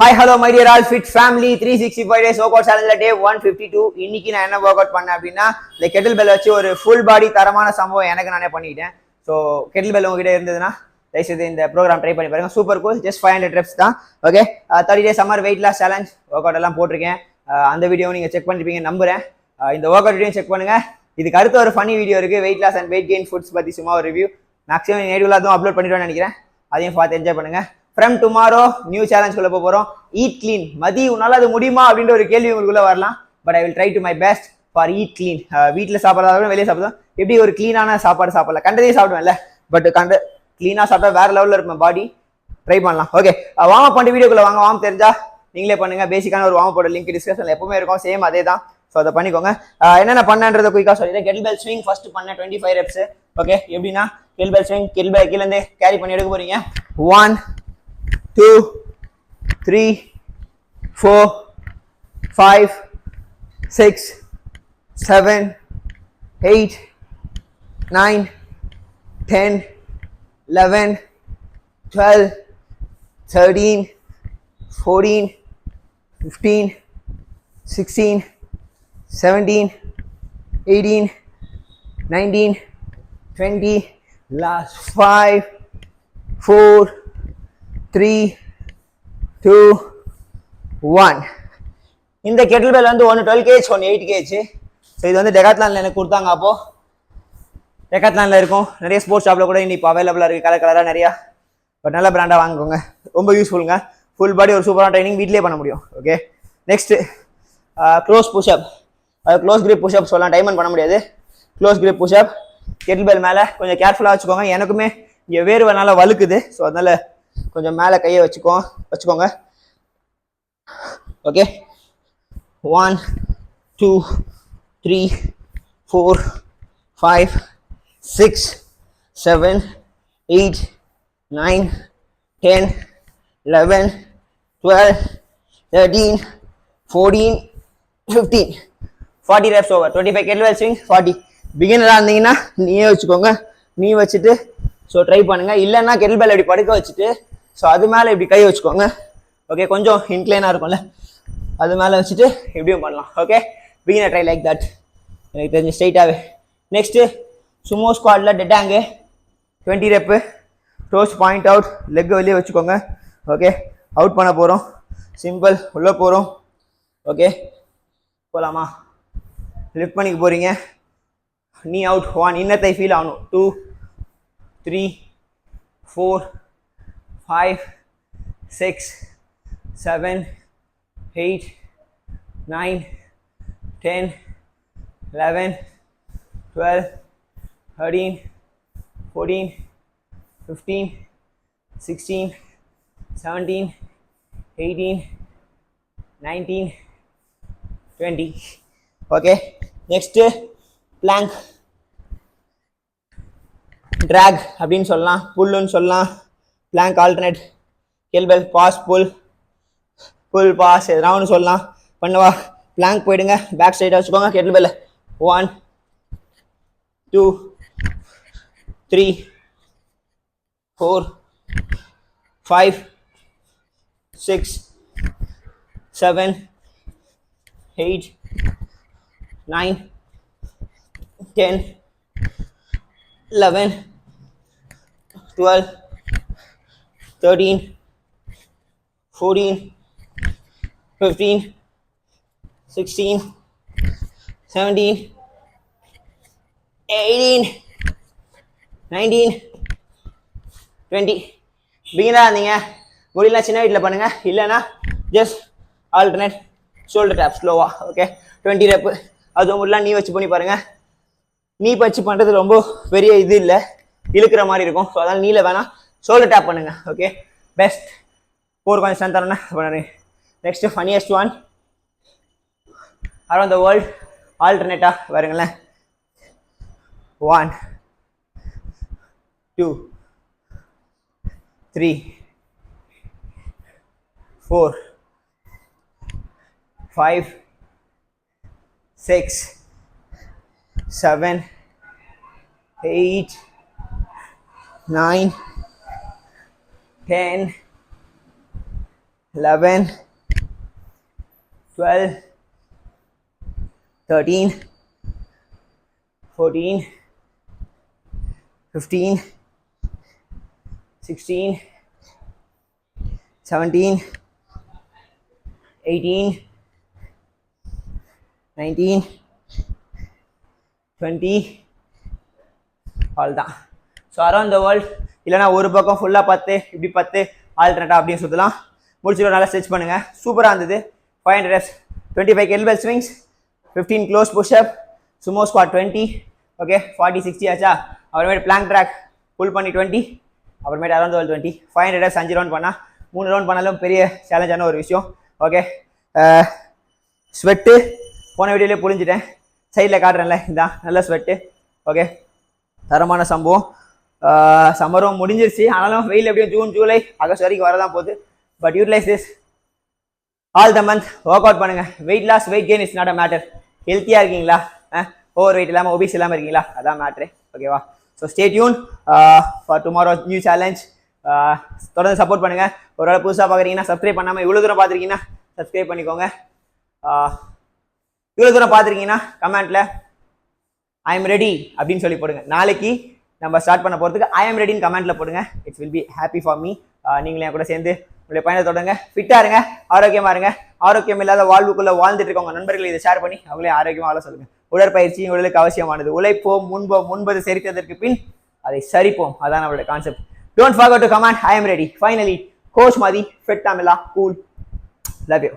Hi, hello, my dear all fit family. 365 days workout challenge day 152. இன்னைக்கு நான் என்ன work out பண்ணேன் அப்படின்னா இந்த கெட்டில் பெல் வச்சு ஒரு ஃபுல் பாடி தரமான சம்பவம் எனக்கு நானே பண்ணிட்டேன். ஸோ கெட்டில் பெல் உங்ககிட்ட இருந்ததுன்னா தயவுசெய்து இந்த ப்ரோக்ராம் ட்ரை பண்ணி பாருங்க. சூப்பர் கூல், ஜஸ்ட் 500 reps தான். Okay, 30 days summer weight loss challenge workout எல்லாம் போட்டிருக்கேன். அந்த வீடியோ நீங்கள் செக் பண்ணிருப்பீங்க நம்புறேன். இந்த ஒர்க் அவுட் வீடியோ செக் பண்ணுங்க. இதுக்கு அடுத்த ஒரு ஃபனி வீடியோ இருக்கு, weight loss and weight gain foods பத்தி சும்மா ஒரு ரிவ்யூ. மேக்ஸிமம் நேடிவில் அதுவும் அப்லோட் பண்ணிடுவேன்னு நினைக்கிறேன். அதையும் பார்த்து என்ஜாய் பண்ணுங்க. ஃப்ரம் டுமாரோ நியூ சேலஞ்ச் குள்ள போறோம். Eat clean. மதி உன்னால அது முடியுமா அப்படின்ற ஒரு கேள்வி உங்களுக்குள்ள வரலாம். But I will try to my best for eat clean. வீட்டில் சாப்பிட்றதா வெளியே சாப்பிடுவோம். எப்படி ஒரு கிளீனான சாப்பாடு சாப்பிடலாம், கண்டதே சாப்பிடுவேன்ல, பட் கிளீனா சாப்பிட்டா வேற லெவலில் இருக்கும் பாடி. ட்ரை பண்ணலாம். ஓகே, வார்ம் அப் பண்ணி வீடியோக்குள்ள வாங்க. வார்ம் தெரிஞ்சா நீங்களே பண்ணுங்க. பேசிக்கான ஒரு வார்ம் போட லிங்க் டிஸ்கிரிப்ஷன்ல எப்பவுமே இருக்கும், சேம் அதே தான். ஸோ அதை பண்ணிக்கோங்க. என்னென்ன பண்ணன்றதை குயிக்காக சொல்லிடுறேன். கெட்டில் பெல் ஸ்விங் ஃபர்ஸ்ட் பண்ண 25 reps. ஓகே, எப்படின்னா Kettle bell swing, Kettle bell கீழே இருந்து கேரி பண்ணி எடுக்க போறீங்க. 1 2 3 4 5 6 7 8 9 10 11 12 13 14 15 16 17 18 19 20 last 5 4 3 2 1. இந்த கெட்டில் பெல் வந்து ஒன்று 12 kg, ஒன்று 8 kg. ஸோ இது வந்து டெக்காத்லானில் எனக்கு கொடுத்தாங்க. அப்போது டெக்காத்லானில் இருக்கும், நிறைய ஸ்போர்ட்ஸ் ஷாப்பில் கூட இன்னைக்கு அவைலபிளாக இருக்குது, கலர் கலராக நிறையா. பட் நல்ல பிராண்டாக வாங்கிக்கோங்க, ரொம்ப யூஸ்ஃபுல்லுங்க. ஃபுல் பாடி ஒரு சூப்பரான ட்ரைனிங் வீட்லேயே பண்ண முடியும். Okay, next close pushup. அது க்ளோஸ் கிரிப் புஷ்அப் சொல்லலாம், டைமண்ட் பண்ண முடியாது. Close grip pushup kettlebell மேலே கொஞ்சம் கேர்ஃபுல்லாக வச்சுக்கோங்க. எனக்குமே இங்கே வேர்வனால வலுக்குது, ஸோ அதனால் கொஞ்சம் மேலே கையை வச்சுக்கோங்க. Okay, 1 2 3 4 5 6 7 8 9 10 11 12 13 14 15 40 reps over. 25 kettlebell swing 40. பிகினராக இருந்தீங்கன்னா நீயே வச்சுக்கோங்க, நீ வச்சுட்டு ஸோ ட்ரை பண்ணுங்க. இல்லைன்னா கெட்டில் பெல் இப்படி படுக்க வச்சுட்டு ஸோ அது மேலே இப்படி கை வச்சுக்கோங்க. ஓகே, கொஞ்சம் இன்க்ளைனாக இருக்கும்ல, அது மேலே வச்சுட்டு இப்படியும் பண்ணலாம். Okay, beginner try like that, எனக்கு தெரிஞ்சு ஸ்ட்ரைட்டாகவே. நெக்ஸ்ட்டு சுமோ ஸ்குவாட்ல dead hang 20 rep. Toes point out, leg வெளியே வச்சுக்கோங்க. ஓகே, அவுட் பண்ண போகிறோம். சிம்பிள், உள்ளே போகிறோம். ஓகே, போகலாமா? லிஃப்ட் பண்ணிக்க போகிறீங்க. நீ அவுட். 1, இன்னத்தை ஃபீல் ஆகணும். 2 3 4 5 6 7 8 9 10 11 12 13 14 15 16 17 18 19 20. ஓகே, நெக்ஸ்ட்டு பிளாங்க் ட்ராக் அப்படின்னு சொல்லலாம், புல்லுன்னு சொல்லலாம். பிளாங்க் ஆல்டர்னேட், கெல்பெல் பாஸ் புல், புல் பாஸ் எதனா ஒன்று சொல்லலாம். பண்ணவா? பிளாங்க் போயிடுங்க, பேக் சைடாக வச்சுக்கோங்க. Kettle bell 1 2 3 4 5 6 7 8 9 10 11 12 13 14 15 16 17 18 19 20. பிகினராக இருந்தீங்க, முடியலாம் சின்ன வீட்டில் பண்ணுங்க. இல்லைன்னா ஜஸ்ட் ஆல்டர்னேட் ஷோல்டர் டேப் ஸ்லோவா. Okay, 20 rep. அதுவும் முடியலாம் நீ வச்சு பண்ணி பாருங்க. நீ வச்சு பண்ணுறது ரொம்ப பெரிய இது இல்லை, இழுக்கிற மாதிரி இருக்கும். ஸோ அதனால் நீல வேணாம், ஷோல்டர் டேப் பண்ணுங்க. Okay, best. கொஞ்சம் ஸ்ட்ரென்த் தரேன்னா பண்ணுறேன். Next funniest one around the world ஆல்டர்னேட்டாக வருங்களேன். 1 2 3 4 5 6 7 8 9 10 11, 12, 13, 14, 15, 16, 17, 18, 19, 20. அவ்வளோதான். ஸோ அரௌண்ட் த வேர்ல்ட் இல்லைனா ஒரு பக்கம் ஃபுல்லாக 10 இப்படி 10 ஆல்டர்னேட்டாக அப்படின்னு சுற்றலாம். முடிச்சுட்டு நல்லா ஸ்ட்ரெச் பண்ணுங்க. சூப்பராக இருந்தது. 500 reps, 25 kettlebell swings, 15 close push-up, sumo squat 20, okay 40 60 ஆச்சா. அப்புறமேட்டு பிளாங்க் ட்ராக் புல் பண்ணி 20, அப்புறமேட்டு around the world 20. 500 reps 5 round பண்ணால் 3 ரவுண்ட் பண்ணாலும் பெரிய சேலஞ்சான ஒரு விஷயம். ஓகே ஸ்வெட்டு போன வீடியோலேயே புரிஞ்சுட்டேன். சைடில் காட்டுறேன்ல இதான் நல்ல ஸ்வெட்டு. ஓகே தரமான சம்பவம். சம்மரும் முடிஞ்சிருச்சு. ஆனாலும் வெயில் எப்படியும் ஜூன் ஜூலை ஆகஸ்ட் வரைக்கும் வரதான் போகுது. But utilise this all the month. Work out பண்ணுங்க. Weight loss weight gain is not a matter. ஹெல்த்தியாக இருக்கீங்களா, ஓவர் வெயிட் இல்லாமல் ஒபிஸ் இல்லாமல் இருக்கீங்களா, அதான் மேட்ரு. ஓகேவா? So stay tune for tomorrow new challenge. தொடர்ந்து சப்போர்ட் பண்ணுங்க. ஒரு வேளை புதுசாக பார்க்குறீங்கன்னா சப்ஸ்கிரைப் பண்ணாமல் இவ்வளோ தூரம் பார்த்துருக்கீங்கன்னா சப்ஸ்கிரைப் பண்ணிக்கோங்க. இவ்வளோ தூரம் பார்த்துருக்கீங்கன்னா கமெண்ட்ல ஐ எம் ரெடி அப்படின்னு சொல்லி போடுங்க. நாளைக்கு நம்ம ஸ்டார்ட் பண்ண போகிறதுக்கு ஐ எம் ரெடின்னு கமெண்ட்ல போடுங்க. It's will be happy for me. நீங்களே என் கூட சேர்ந்து உங்களுடைய பயணத்தை தொடங்க. ஃபிட்டாக இருங்க, ஆரோக்கியமாக இருங்க. ஆரோக்கியம் இல்லாத வாழ்வுக்குள்ளே வாழ்ந்துட்டு இருக்கவங்க நண்பர்களை இதை ஷேர் பண்ணி அவங்களே ஆரோக்கியமாக வாழ சொல்லுங்க. உடற்பயிற்சி உடலுக்கு அவசியமானது. உழைப்போம், முன்பது செரித்ததற்கு பின் அதை சரிப்போம். அதான் நம்மளுடைய concept. Don't forget to comment I am ready. Finally coach Mathi, fit Tamizha, cool. Love you.